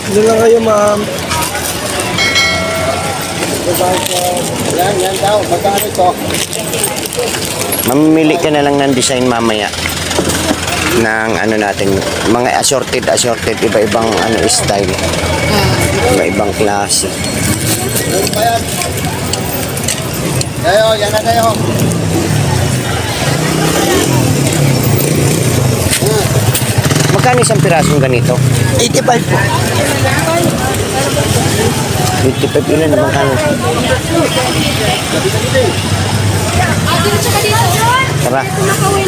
Ano lang kayo, ma'am? Yan daw. Magkano ito? Mamimili ka na lang ng design mamaya ng ano natin, mga assorted, iba-ibang ano style, iba-ibang klase. Kayo, yan na kayo. Magkano isang pirasong ganito? 85 po. 85 ilan naman kano? Tara,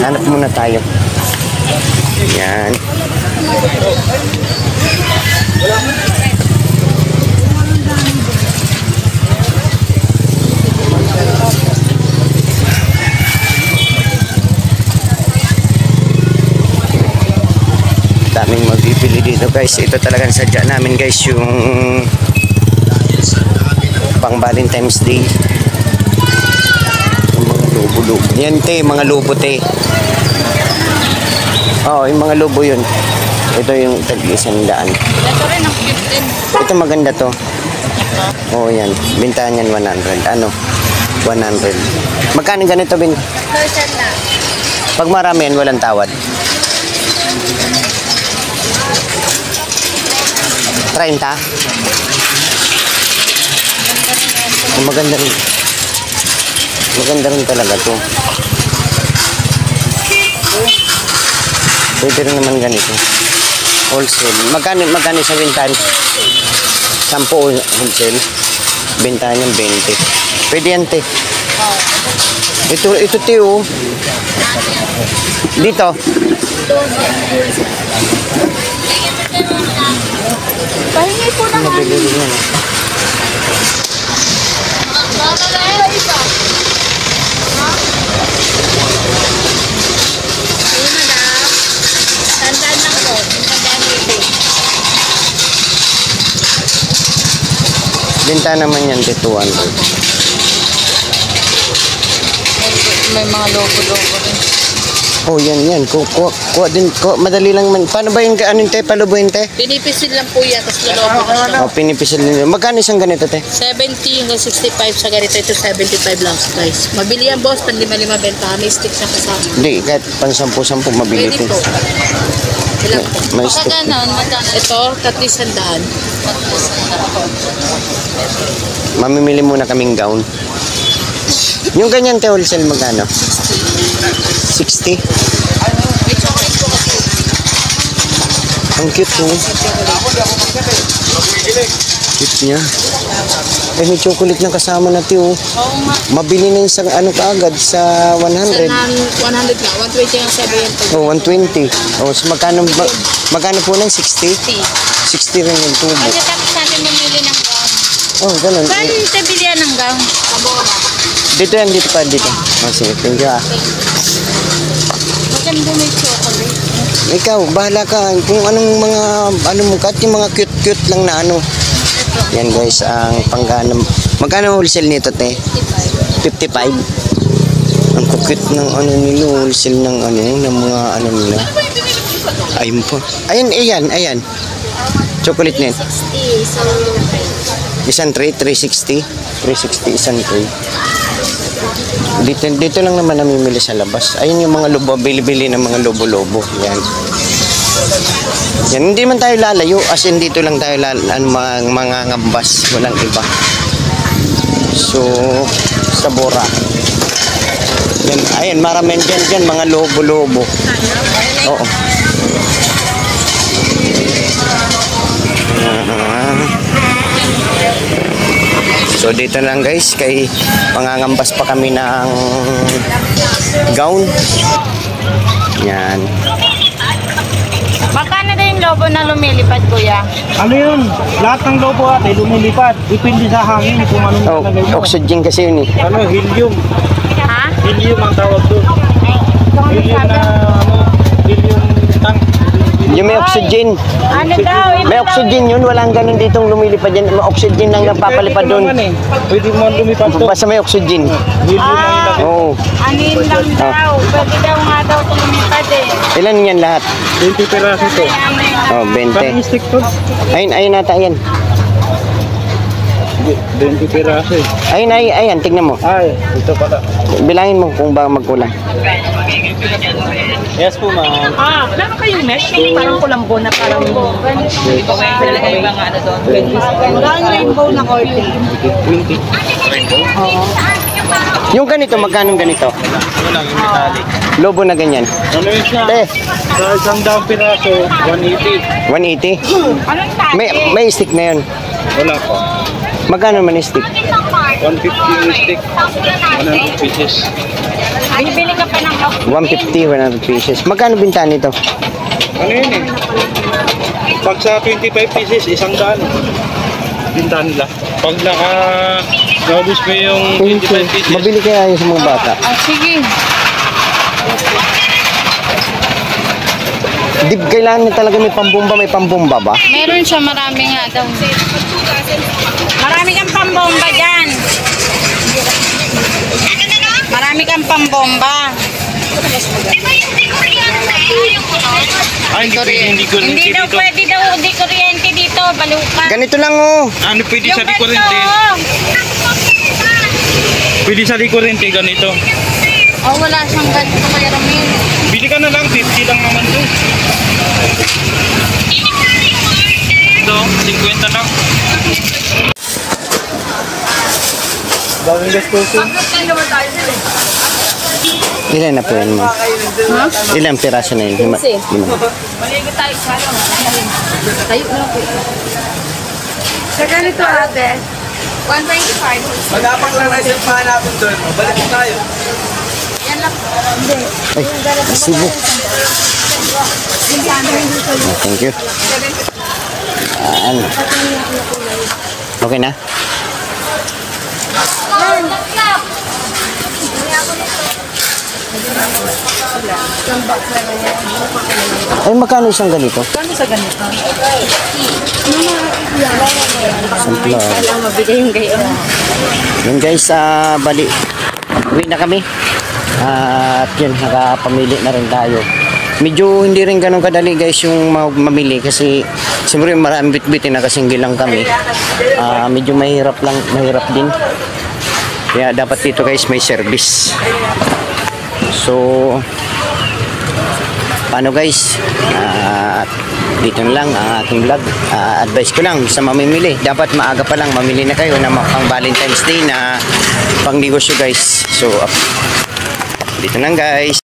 hanap muna tayo. Yan. Daming magbibili dito guys. Ito talagang sadya namin guys, yung pang Valentine's Day. Yung mga lubo-lubo. Yan te, mga lubo te. Oo, yung mga lubo yun. Ito yung tag-100. Ito rin ang 15. Ito maganda to. Oo, yan. Bintahan yan 100. Ano? 100. Magkano ganito, Bin? Person na. Pag marami yan, walang tawad. 30? Maganda rin. Maganda rin talaga to. Pwede rin naman ganito. Wholesale. Magkano sa bintahan? 10 wholesale. Bintahan yung 20. Pwede yan, te. Ito te, oh. Dito. Pahingi po na Mabili rin yan. Tandaan lang po. Tandaan dito. Binta naman yan, te, 200. May mga logo-logo rin. Oh, yan. Kuha din. Madali lang man. Paano ba yung anong te? Palubuhin, te? Pinipisil lang po yan, tapos lolobo na siya. Oh, pinipisil nila. Magkano isang ganito, te? 70 hanggang 65 sa ganito. Ito 75 lang guys. Mabili yan boss, pan 5-5 benta. May stick siya kasama. Hindi, kahit pang 10-10 mabili Pwede ko. po. Ilang po? May Baka stick. ganon, magkano? Ito, 300. Mamimili muna kaming gown. Yung ganyan, te, wholesale magkano? 60. May chocolate po kasi. Ang cute, oh. Cute niya. Eh, may chocolate na kasama na, te, oh. Oo nga. Mabili na yung isang ano kaagad sa 100. Sa 100 na, 120 ang sabi yan. Oh, 120. Oh, so magkano po ng 60? 60 rin yung tubo. Kasi tapos natin mamili ng gown. Oh, ganun. Saan tayo bilihan ng gown? Sabora. Dito yan, dito pa, dito. Oh, sige, thank you, ah. Maganda may chocolate. Ikaw, bahala ka kung anong mga, ano mo, kahit yung mga cute-cute lang na ano. Yan guys, ang pangganam. Magkano wholesale nito, te? 55. Ang cute ng ano nila, wholesale ng ano, ng mga ano nila. Ayun po. Ayan. Chocolate net. 60, so Isang tray, 360. 360 isang tray. Dito lang naman namimili sa labas. Ayun yung mga lobo, bili-bili ng mga lobo-lobo. Yan. Yan, hindi man tayo lalayo. As in, dito lang tayo mga ngambas. Walang iba. So, sa Bora. Yan, ayun, maraming dyan, mga lobo-lobo. Oo. So dito lang guys, kay mangangambas pa kami ng gown. Yan. magkano na yung lobo na lumilipad, kuya? Ano yun? Lahat ng lobo ate, lumilipad. Depende sa hangin kung anong Oh, nalagay mo. oxygen kasi yun eh. Ano, helium. Ha? Helium ang tawag doon. Helium na, helium tank. Yung may oxygen. Ano daw? May oxygen yun, walang ganun ditong lumilipad yan. May oxygen lang napapalipad doon. Pwede mo lumipad to. Basta may oxygen. Oo. Anin lang daw. Pwede daw nga daw ito lumipad eh. Ilan yan lahat? 20 peraso to. Oh, 20. Parang stick to. Ayun nata yan. 20 peraso eh. Ayan, tignan mo. Ay, ito pala. Bilangin mo kung ba magkulang. Yes po, ma'am. Meron kayong mesh? Parang kulambo na parang pinalagay yung mga ano doon. Walang rainbow na curtain. 20. Yung ganito, magkano ganito? Ano lang, yung metallic. Lobo na ganyan. Ano yun siya? Sa isang daang piraso, 180. 180. Anong tayo? May stick na yun. Wala po. Magkano man yung stick? 150 yung stick. 100 pieces. Bibili ka pa ng 150, 100 pieces. Magkano binta nito? Ano yun eh? Pag sa 25 pieces, 100. Binta nila. Pag naubos mo yung 25 pieces, Mabili kaya yung sa mga bata. sige. Di kailangan niya talaga may pambomba ba? Meron siya, marami nga daw. Marami kang pambomba dyan. Marami kang pambomba. ay, hindi ko Hindi daw dito. pwede daw di kuryente dito, balukan. Ganito lang oh. Ano pwede Yung sa likurente? Pwede sa likurente ganito. Oh, wala siyang ganito kay Ramil. Bili ka na lang, 50 lang naman to. Ito, 50 lang. Daming gastusin. Ilan na po yun mo? Ilang piraso na yun? Lima. Sa ganito ate, 125. Mag-apang lang na isang pahanapin doon. Balik mo tayo. Yan lang. Ay, Cebu. Thank you. Ano? Okay na? Ay, magkano isang ganito? kano sa ganito? Sampla. Kailangan mabigay yung gayon. Yun guys, bali. Uwi na kami. At yun, nakapamili na rin tayo. Medyo hindi rin ganun kadali guys yung mamili kasi siyempre maraming bitbitin na kasing gilang kami. Medyo mahirap din. Kaya dapat dito guys may service. So, paano guys? Dito na lang ang ating vlog. Advice ko lang sa mamimili, dapat maaga pa lang mamili na kayo na pang Valentine's Day na pang negosyo guys. So, dito lang guys.